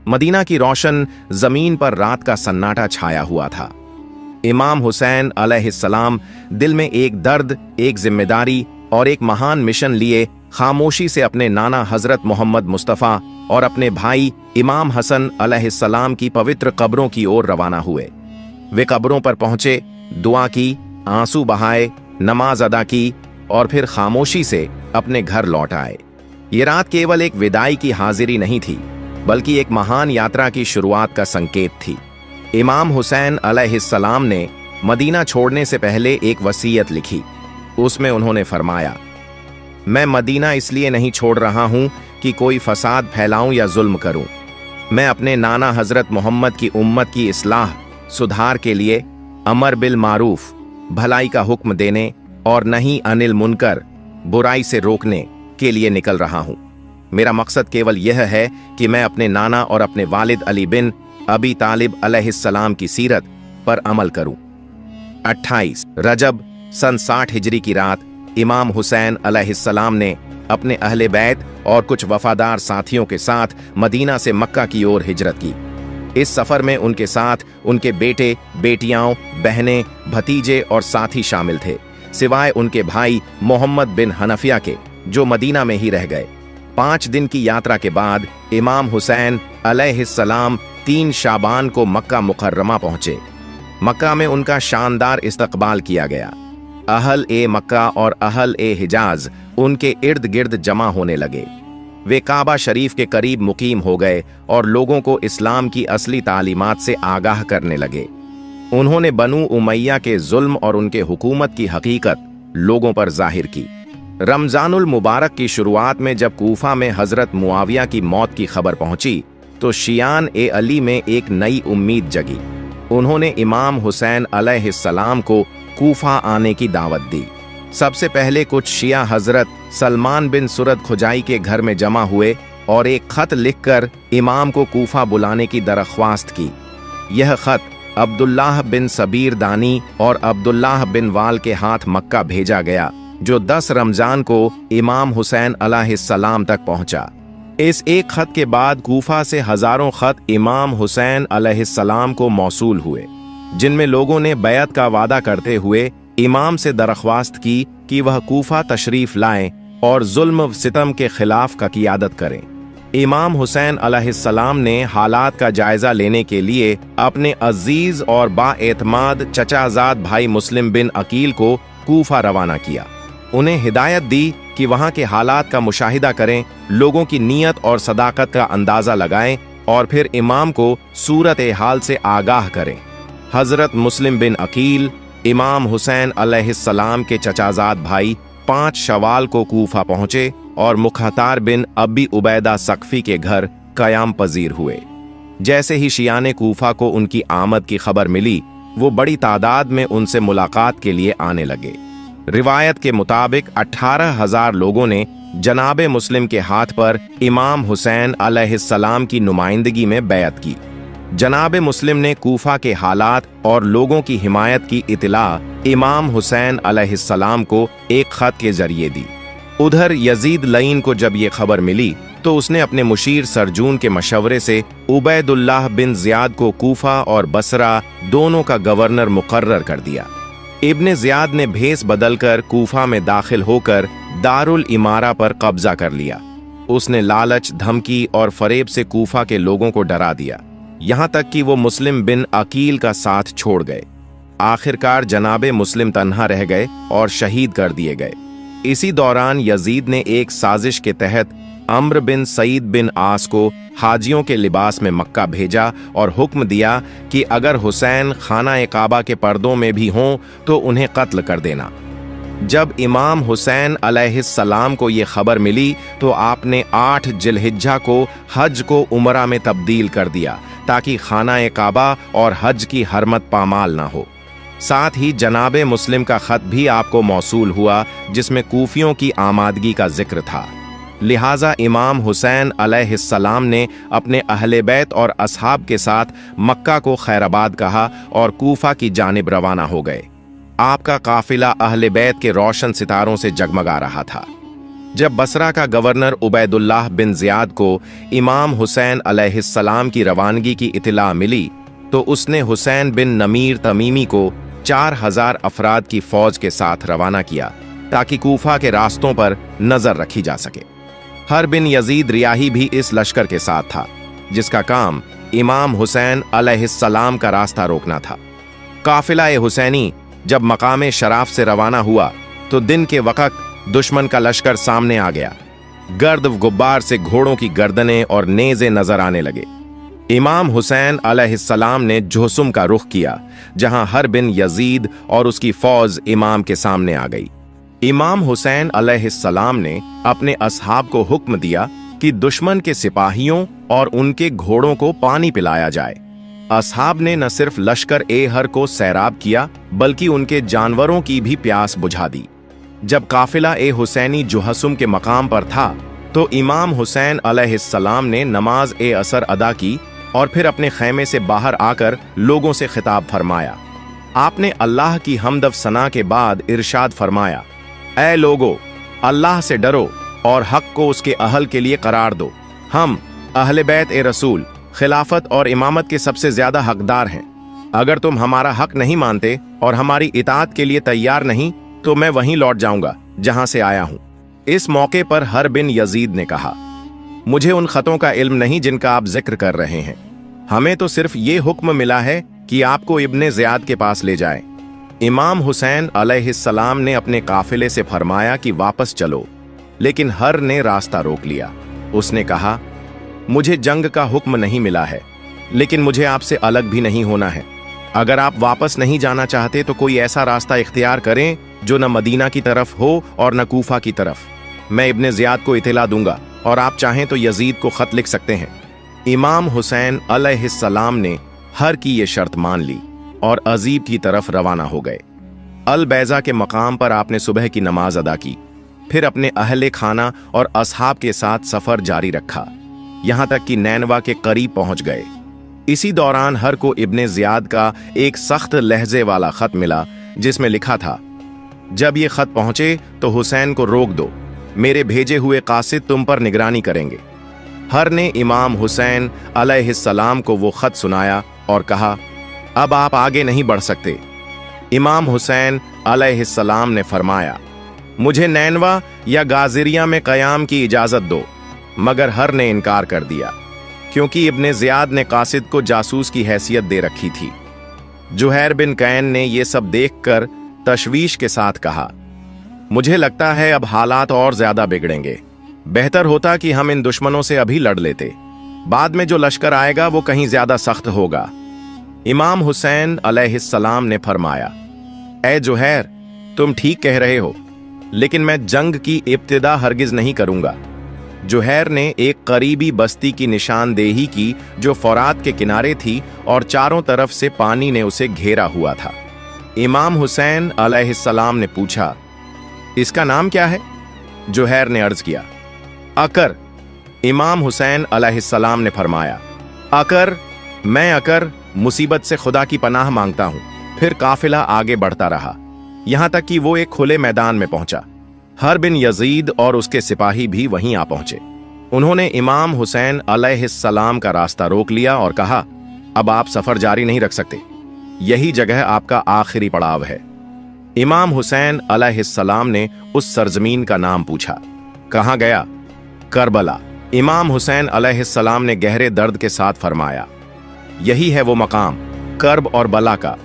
Medina की रोशन जमीन पर रात का सन्नाटा छाया हुआ था। इमाम हुसैन अलैहिस्सलाम दिल में एक दर्द, एक जिम्मेदारी और एक महान मिशन लिए खामोशी से अपने नाना हजरत मोहम्मद मुस्तफ़ा और अपने भाई इमाम हसन अलैहिस्सलाम की पवित्र कब्रों की ओर रवाना हुए। वे कब्रों पर पहुंचे, दुआ की, आंसू बहाए, नमाज अदा की और फिर खामोशी से अपने घर लौट आए। ये रात केवल एक विदाई की हाजिरी नहीं थी, बल्कि एक महान यात्रा की शुरुआत का संकेत थी। इमाम हुसैन अलैहिस्सलाम ने मदीना छोड़ने से पहले एक वसीयत लिखी। उसमें उन्होंने फरमाया, मैं मदीना इसलिए नहीं छोड़ रहा हूं कि कोई फसाद फैलाऊं या जुल्म करूं। मैं अपने नाना हजरत मोहम्मद की उम्मत की इस्लाह, सुधार के लिए अमर बिल मारूफ, भलाई का हुक्म देने और नहीं अनिल मुनकर, बुराई से रोकने के लिए निकल रहा हूं। मेरा मकसद केवल यह है कि मैं अपने नाना और अपने वालिद अली बिन अबी तालिब अलैहिस्सलाम की सीरत पर अमल करूं। 28 रजब सन 60 हिजरी की रात इमाम हुसैन अलैहिस्सलाम ने अपने अहले बैत और कुछ वफादार साथियों के साथ मदीना से मक्का की ओर हिजरत की। इस सफर में उनके साथ उनके बेटे, बेटियां, बहनें, भतीजे और साथी शामिल थे, सिवाय उनके भाई मोहम्मद बिन हनफिया के, जो मदीना में ही रह गए। 5 दिन की यात्रा के बाद इमाम हुसैन अलैहिस्सलाम 3 शाबान को मक्का मुकर्रमा पहुंचे। मक्का में उनका शानदार इस्तकबाल किया गया। अहल ए मक्का और अहल ए हिजाज उनके इर्द गिर्द जमा होने लगे। वे काबा शरीफ के करीब मुकीम हो गए और लोगों को इस्लाम की असली तालीमात से आगाह करने लगे। उन्होंने बनु उमैया के जुल्म और उनके हुकूमत की हकीकत लोगों पर जाहिर की। रमजानुल मुबारक की शुरुआत में जब कूफा में हजरत मुआविया की मौत की खबर पहुंची तो शियान ए अली में एक नई उम्मीद जगी। उन्होंने इमाम हुसैन अलैहिस्सलाम को कूफा आने की दावत दी। सबसे पहले कुछ शिया हजरत सलमान बिन सुरद खुजाई के घर में जमा हुए और एक खत लिखकर इमाम को कूफा बुलाने की दरख्वास्त की। यह खत अब्दुल्लाह बिन सबीर दानी और अब्दुल्लाह बिन वाल के हाथ मक्का भेजा गया, जो 10 रमजान को इमाम हुसैन अलैहिस्सलाम तक पहुंचा। इस एक खत के बाद कूफा से हजारों खत इमाम हुसैन अलैहिस्सलाम को मौसूल हुए, जिनमें लोगों ने बैत का वादा करते हुए इमाम से दरख्वास्त की कि वह कूफा तशरीफ लाएं और जुल्म सितम के खिलाफ का क़ियादत करें। इमाम हुसैन अलैहिस्सलाम ने हालात का जायजा लेने के लिए अपने अजीज और बाएतमाद चचाजाद भाई मुस्लिम बिन अकील को कूफा रवाना किया। उन्हें हिदायत दी कि वहां के हालात का मुशाहिदा करें, लोगों की नीयत और सदाकत का अंदाजा लगाएं और फिर इमाम को सूरत हाल से आगाह करें। हजरत मुस्लिम बिन अकील इमाम हुसैन अलैहिस्सलाम के चचाजाद भाई 5 शवाल को कूफा पहुंचे और मुख्तार बिन अबी उबैदा सकफी के घर कयाम पजीर हुए। जैसे ही शियाने कूफा को उनकी आमद की खबर मिली, वो बड़ी तादाद में उनसे मुलाकात के लिए आने लगे। रिवायत के मुताबिक 18,000 लोगों ने जनाबे मुस्लिम के हाथ पर इमाम हुसैन अलैहिस्सलाम की नुमाइंदगी में बैत की। जनाबे मुस्लिम ने कूफा के हालात और लोगों की हिमायत की इतला इमाम हुसैन अलैहिस्सलाम को एक खत के जरिए दी। उधर यजीद लईन को जब ये खबर मिली तो उसने अपने मुशीर सरजून के मशवरे से उबैदुल्लाह बिन जियाद को कूफा और बसरा दोनों का गवर्नर मुकर्रर कर दिया। इब्ने जियाद ने भेस बदलकर कूफा में दाखिल होकर दारुल इमारा पर कब्जा कर लिया। उसने लालच, धमकी और फरेब से कूफा के लोगों को डरा दिया, यहां तक कि वो मुस्लिम बिन अकील का साथ छोड़ गए। आखिरकार जनाबे मुस्लिम तन्हा रह गए और शहीद कर दिए गए। इसी दौरान यजीद ने एक साजिश के तहत अम्र बिन सईद बिन आस को हाजियों के लिबास में मक्का भेजा और हुक्म दिया कि अगर हुसैन खाना काबा के पर्दों में भी हों तो उन्हें कत्ल कर देना। जब इमाम हुसैन अलैहिस्सलाम को ये खबर मिली तो आपने 8 जिलहिज्जा को हज को उमरा में तब्दील कर दिया ताकि खाना काबा और हज की हरमत पामाल ना हो। साथ ही जनाबे मुस्लिम का खत भी आपको मौसूल हुआ जिसमें कूफियों की आमादगी का जिक्र था। लिहाजा इमाम हुसैन अलैहिस्सलाम ने अपने अहले बैत और असहाब के साथ मक्का को खैराबाद कहा और कूफा की जानिब रवाना हो गए। आपका काफिला अहले बैत के रोशन सितारों से जगमगा रहा था। जब बसरा का गवर्नर उबैदुल्लाह बिन जियाद को इमाम हुसैन अलैहिस्सलाम की रवानगी की इत्तला मिली तो उसने हुसैन बिन नमीर तमीमी को 4000 अफराद की फौज के साथ रवाना किया ताकि कूफा के रास्तों पर नजर रखी जा सके। हर बिन यजीद रियाही भी इस लश्कर के साथ था, जिसका काम इमाम हुसैन अलैहिस्सलाम का रास्ता रोकना था। काफिला हुसैनी जब मकाम शराफ से रवाना हुआ तो दिन के वक्त दुश्मन का लश्कर सामने आ गया। गर्द गुब्बार से घोड़ों की गर्दनें और नेज़े नजर आने लगे। इमाम हुसैन अलैहिस्सलाम ने जोहसुम का रुख किया, जहां हर बिन यजीद और उसकी फौज इमाम के सामने आ गई। इमाम हुसैन अलैहिस्सलाम ने अपने असहाब को हुक्म दिया कि दुश्मन के सिपाहियों और उनके घोड़ों को पानी पिलाया जाए। असहाब ने न सिर्फ लश्कर हर को सैराब किया बल्कि उनके जानवरों की भी प्यास बुझा दी। जब काफिला हुसैनी जोहसुम के मकाम पर था तो इमाम हुसैन अलैहिस्सलाम ने नमाज असर अदा की और फिर अपने खैमे से बाहर आकर लोगों से खिताब फरमाया। आपने अल्लाह की हमद सना के बाद इरशाद फरमाया, ऐ लोगो, अल्लाह से डरो और हक को उसके अहल के लिए करार दो। हम अहले बैत रसूल खिलाफत और इमामत के सबसे ज्यादा हकदार हैं। अगर तुम हमारा हक नहीं मानते और हमारी इताअत के लिए तैयार नहीं तो मैं वहीं लौट जाऊंगा जहां से आया हूं। इस मौके पर हर बिन यजीद ने कहा, मुझे उन खतों का इल्म नहीं जिनका आप जिक्र कर रहे हैं। हमें तो सिर्फ ये हुक्म मिला है कि आपको इब्ने ज़ियाद के पास ले जाएं। इमाम हुसैन अलैहिस्सलाम ने अपने काफिले से फरमाया कि वापस चलो, लेकिन हर ने रास्ता रोक लिया। उसने कहा, मुझे जंग का हुक्म नहीं मिला है, लेकिन मुझे आपसे अलग भी नहीं होना है। अगर आप वापस नहीं जाना चाहते तो कोई ऐसा रास्ता इख्तियार करें जो न मदीना की तरफ हो और न कूफा की तरफ। मैं इब्ने ज़ियाद को इत्तला दूंगा और आप चाहें तो यजीद को खत लिख सकते हैं। इमाम हुसैन अलैहिस्सलाम ने हर की ये शर्त मान ली और अजीब की तरफ रवाना हो गए। अल बैजा के मकाम पर आपने सुबह की नमाज अदा की, फिर अपने अहले खाना और असहाब के साथ सफर जारी रखा, यहां तक कि नैनवा के करीब पहुंच गए। इसी दौरान हर को इब्ने ज़ियाद का एक सख्त लहजे वाला खत मिला जिसमें लिखा था, जब ये खत पहुंचे तो हुसैन को रोक दो, मेरे भेजे हुए कासिद तुम पर निगरानी करेंगे। हर ने इमाम हुसैन अलैहिस्सलाम को वो खत सुनाया और कहा, अब आप आगे नहीं बढ़ सकते। इमाम हुसैन अलैहिस्सलाम ने फरमाया, मुझे नैनवा या गाजिरिया में कयाम की इजाजत दो, मगर हर ने इनकार कर दिया क्योंकि इब्ने ज़ियाद ने कासिद को जासूस की हैसियत दे रखी थी। जुहैर बिन कैन ने यह सब देखकर तशवीश के साथ कहा, मुझे लगता है अब हालात और ज्यादा बिगड़ेंगे। बेहतर होता कि हम इन दुश्मनों से अभी लड़ लेते, बाद में जो लश्कर आएगा वो कहीं ज्यादा सख्त होगा। इमाम हुसैन अलैहिस्सलाम ने फरमाया, ऐ जुहैर, तुम ठीक कह रहे हो, लेकिन मैं जंग की इब्तिदा हरगिज नहीं करूंगा। जुहैर ने एक करीबी बस्ती की निशानदेही की जो फौरात के किनारे थी और चारों तरफ से पानी ने उसे घेरा हुआ था। इमाम हुसैन अलैहिस्सलाम ने पूछा, इसका नाम क्या है? जुहैर ने अर्ज किया, अकर। इमाम हुसैन अलैहिस्सलाम ने फरमाया, अकर, मैं अकर मुसीबत से खुदा की पनाह मांगता हूं। फिर काफिला आगे बढ़ता रहा, यहां तक कि वो एक खुले मैदान में पहुंचा। हर बिन यजीद और उसके सिपाही भी वहीं आ पहुंचे। उन्होंने इमाम हुसैन अलैहिस्सलाम का रास्ता रोक लिया और कहा, अब आप सफर जारी नहीं रख सकते, यही जगह आपका आखिरी पड़ाव है। इमाम हुसैन अलैहिस्सलाम ने उस सरजमीन का नाम पूछा। कहां गया? करबला। इमाम हुसैन अलैहिस्सलाम ने गहरे दर्द के साथ फरमाया, यही है वो मकाम कर्ब और बला का,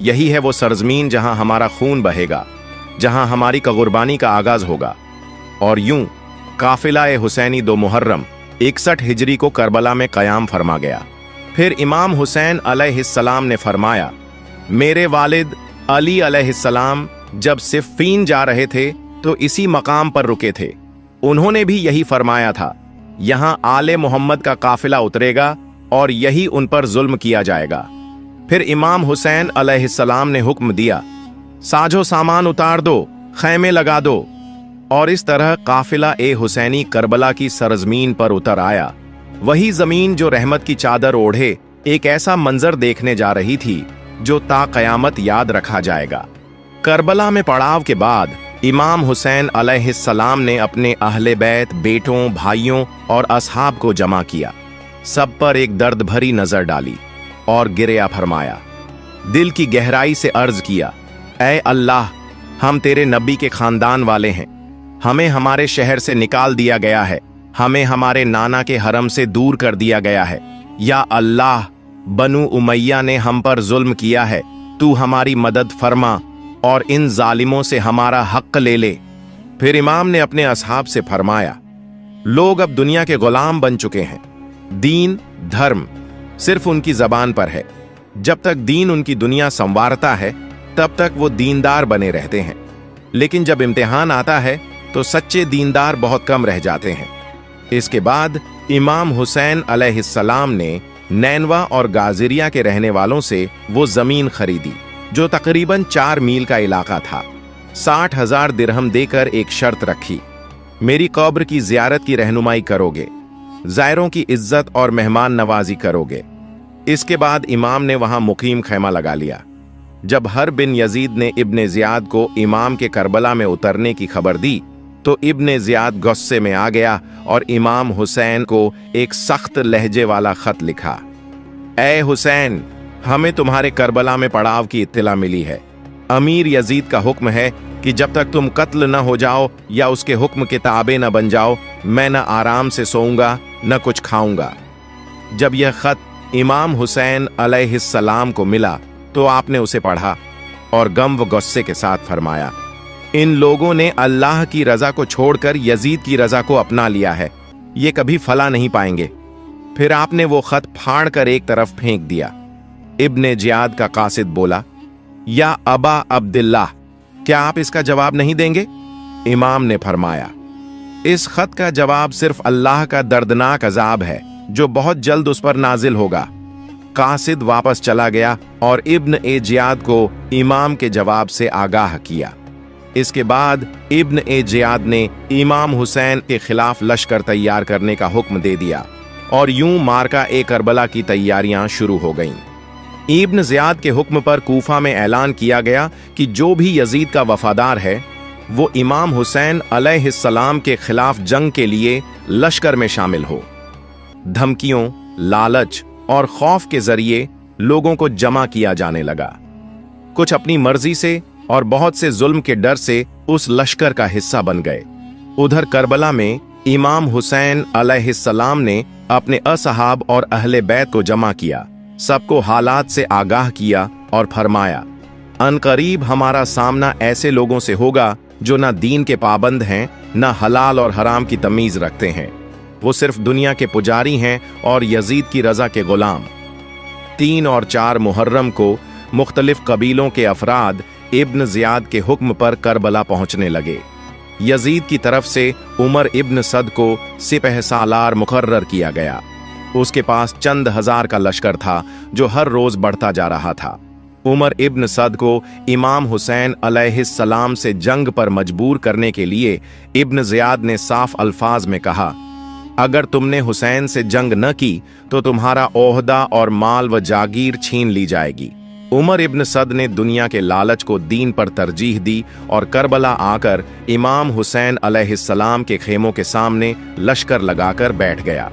यही है वो सरजमीन जहां हमारा खून बहेगा, जहां हमारी कुर्बानी का आगाज होगा। और यूं काफिला हुसैनी 2 मुहर्रम 61 हिजरी को करबला में कयाम फरमा गया। फिर इमाम हुसैन अलैहिस्सलाम ने फरमाया, मेरे वालिद अली अलैहिस्सलाम जब सिफ़ीन जा रहे थे तो इसी मकाम पर रुके थे। उन्होंने भी यही फरमाया था, यहां आले मोहम्मद का काफिला उतरेगा और यही उन पर जुल्म किया जाएगा। फिर इमाम हुसैन अलैहिस्सलाम ने हुक्म दिया, साजो सामान उतार दो, खैमे लगा दो। और इस तरह काफिला हुसैनी करबला की सरजमीन पर उतर आया। वही जमीन जो रहमत की चादर ओढ़े एक ऐसा मंजर देखने जा रही थी जो ता कयामत याद रखा जाएगा। करबला में पड़ाव के बाद इमाम हुसैन अलैहिस्सलाम ने अपने अहले बैत, बेटों, भाइयों और असहाब को जमा किया, सब पर एक दर्द भरी नजर डाली और गिरिया फरमाया। दिल की गहराई से अर्ज किया, ऐ अल्लाह, हम तेरे नबी के खानदान वाले हैं, हमें हमारे शहर से निकाल दिया गया है, हमें हमारे नाना के हरम से दूर कर दिया गया है। या अल्लाह, बनु उमैया ने हम पर जुल्म किया है, तू हमारी मदद फरमा और इन जालिमों से हमारा हक ले ले। फिर इमाम ने अपने असहाब से फरमाया, लोग अब दुनिया के गुलाम बन चुके हैं, दीन धर्म सिर्फ उनकी जबान पर है। जब तक दीन उनकी दुनिया संवारता है तब तक वो दीनदार बने रहते हैं, लेकिन जब इम्तिहान आता है तो सच्चे दीनदार बहुत कम रह जाते हैं। इसके बाद इमाम हुसैन अलैहिस्सलाम ने नैनवा और गाजिरिया के रहने वालों से वो जमीन खरीदी जो तकरीबन 4 मील का इलाका था। 60,000 दिरहम देकर एक शर्त रखी, मेरी कब्र की जियारत की रहनुमाई करोगे, जायरों की इज्जत और मेहमान नवाजी करोगे। इसके बाद इमाम ने वहां मुकीम खैमा लगा लिया। जब हर बिन यजीद ने इब्ने जियाद को इमाम के करबला में उतरने की खबर दी तो इब्ने जियाद गुस्से में आ गया और इमाम हुसैन को एक सख्त लहजे वाला खत लिखा। ऐ हुसैन, हमें तुम्हारे करबला में पड़ाव की इत्तला मिली है। अमीर यजीद का हुक्म है कि जब तक तुम कत्ल न हो जाओ या उसके हुक्म के ताबे न बन जाओ, मैं न आराम से सोऊंगा न कुछ खाऊंगा। जब यह खत इमाम हुसैन अलैहिस्सलाम को मिला तो आपने उसे पढ़ा और गम व गुस्से के साथ फरमाया, इन लोगों ने अल्लाह की रजा को छोड़कर यजीद की रजा को अपना लिया है, ये कभी फला नहीं पाएंगे। फिर आपने वो खत फाड़ कर एक तरफ फेंक दिया। इब्ने जियाद का कासिद बोला, या अबा अब्दुल्लाह, क्या आप इसका जवाब नहीं देंगे? इमाम ने फरमाया, इस खत का जवाब सिर्फ अल्लाह का दर्दनाक अजाब है जो बहुत जल्द उस पर नाजिल होगा। कासिद वापस चला गया और इब्न ए जियाद को इमाम के जवाब से आगाह किया। इसके बाद इब्न ए जियाद ने इमाम हुसैन के खिलाफ लश्कर तैयार करने का हुक्म दे दिया और यूं मार्का ए करबला की तैयारियां शुरू हो गईं। इब्न जियाद के हुक्म पर कूफा में ऐलान किया गया कि जो भी यजीद का वफादार है वो इमाम हुसैन अलैहिस्सलाम के खिलाफ जंग के लिए लश्कर में शामिल हो। धमकियों, लालच और खौफ के जरिए लोगों को जमा किया जाने लगा। कुछ अपनी मर्जी से और बहुत से जुल्म के डर से उस लश्कर का हिस्सा बन गए। उधर करबला में इमाम हुसैन अलैहिस्सलाम ने अपने असहाब और अहले बैत को जमा किया, सबको हालात से आगाह किया और फरमाया, अनकरीब हमारा सामना ऐसे लोगों से होगा जो ना दीन के पाबंद हैं, ना हलाल और हराम की तमीज रखते हैं। वो सिर्फ दुनिया के पुजारी हैं और यजीद की रजा के गुलाम। 3 और 4 मुहर्रम को मुख्तलिफ कबीलों के अफराद इब्न जियाद के हुक्म पर करबला पहुंचने लगे। यजीद की तरफ से उमर इब्न सद को सिपह सालार मुकर्रर किया गया। उसके पास चंद हजार का लश्कर था जो हर रोज बढ़ता जा रहा था। उमर इब्न सद को इमाम हुसैन अलैहिस्सलाम से जंग पर मजबूर करने के लिए इब्न जियाद ने साफ अल्फाज में कहा, अगर तुमने हुसैन से जंग न की तो तुम्हारा ओहदा और माल व जागीर छीन ली जाएगी। उमर इब्न सद ने दुनिया के लालच को दीन पर तरजीह दी और करबला आकर इमाम हुसैन अलैहिस्सलाम के खेमों के सामने लश्कर लगाकर बैठ गया।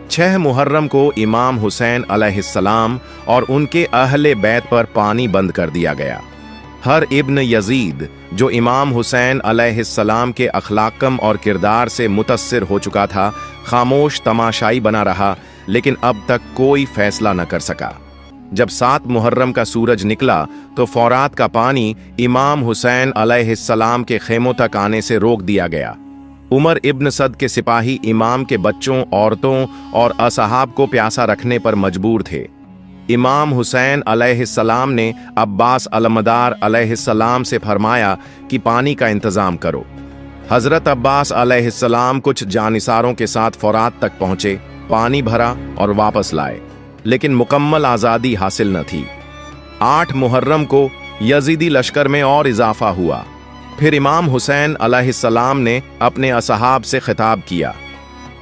6 मुहर्रम को इमाम हुसैन अलैहिस्सलाम और उनके अहले बैत पर पानी बंद कर दिया गया। हर इब्न यजीद जो इमाम हुसैन अलैहिस्सलाम के अखलाकम और किरदार से मुतस्सिर हो चुका था, खामोश तमाशाई बना रहा, लेकिन अब तक कोई फैसला न कर सका। जब 7 मुहर्रम का सूरज निकला तो फौरात का पानी इमाम हुसैन अलैहिस्सलाम के खेमों तक आने से रोक दिया गया। उमर इब्न सद के सिपाही इमाम के बच्चों, औरतों और असहाब को प्यासा रखने पर मजबूर थे। इमाम हुसैन अलैहिस्सलाम ने अब्बास अलमदार अलैहिस्सलाम से फरमाया कि पानी का इंतजाम करो। हजरत अब्बास अलैहिस्सलाम कुछ जानिसारों के साथ फौरात तक पहुंचे, पानी भरा और वापस लाए, लेकिन मुकम्मल आजादी हासिल न थी। 8 मुहर्रम को यजीदी लश्कर में और इजाफा हुआ। फिर इमाम हुसैन अलैहिस्सलाम ने अपने असहाब से खिताब किया,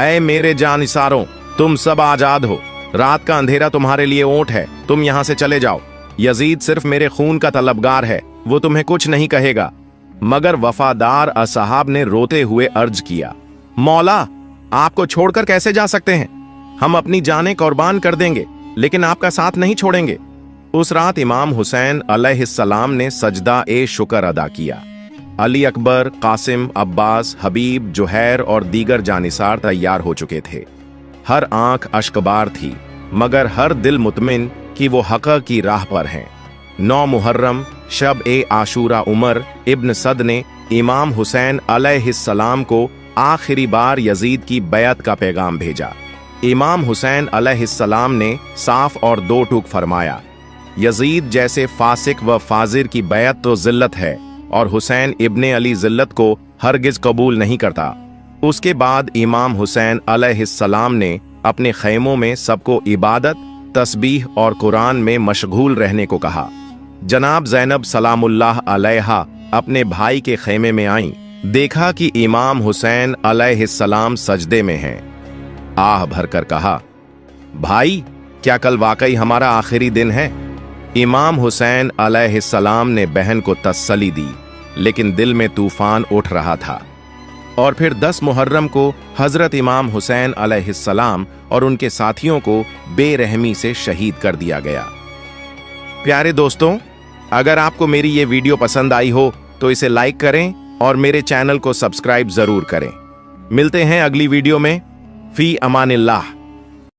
ऐ मेरे जानिसारों, तुम सब आजाद हो। रात का अंधेरा तुम्हारे लिए ऊंट है, तुम यहां से चले जाओ। यजीद सिर्फ मेरे खून का तलबगार है, वो तुम्हें कुछ नहीं कहेगा। मगर वफादार असहाब ने रोते हुए अर्ज किया, मौला, आपको छोड़कर कैसे जा सकते हैं? हम अपनी जानें कुर्बान कर देंगे, लेकिन आपका साथ नहीं छोड़ेंगे। उस रात इमाम हुसैन अलैहिस्सलाम ने सजदा ए शुक्र अदा किया। अली अकबर, कासिम, अब्बास, हबीब, जुहैर और दीगर जानिसार तैयार हो चुके थे। हर आंख अश्कबार थी, मगर हर दिल मुतमिन कि वो हक़ की राह पर हैं। 9 मुहर्रम शब ए आशूरा उमर इब्न सद ने इमाम हुसैन अलैहिस्सलाम को आखिरी बार यजीद की बैत का पैगाम भेजा। इमाम हुसैन अलैहिस्सलाम ने साफ और दो टूक फरमाया, यजीद जैसे फासिक व फाजिर की बैत तो जिल्लत है और हुसैन इब्ने अली जिल्लत को हरगिज कबूल नहीं करता। उसके बाद इमाम हुसैन अलैहिस्सलाम ने अपने खैमों में सबको इबादत, तस्बीह और कुरान में मशगूल रहने को कहा। जनाब ज़ैनब सलामुल्लाह अलैहा अपने भाई के खैमे में आईं, देखा कि इमाम हुसैन अलैहिस्सलाम सजदे में हैं। आह भरकर कहा, भाई, क्या कल वाकई हमारा आखिरी दिन है? इमाम हुसैन अलैहिस्सलाम ने बहन को तसल्ली दी, लेकिन दिल में तूफान उठ रहा था। और फिर 10 मुहर्रम को हजरत इमाम हुसैन अलैहिस्सलाम और उनके साथियों को बेरहमी से शहीद कर दिया गया। प्यारे दोस्तों, अगर आपको मेरी ये वीडियो पसंद आई हो तो इसे लाइक करें और मेरे चैनल को सब्सक्राइब जरूर करें। मिलते हैं अगली वीडियो में। फी अमानिल्लाह।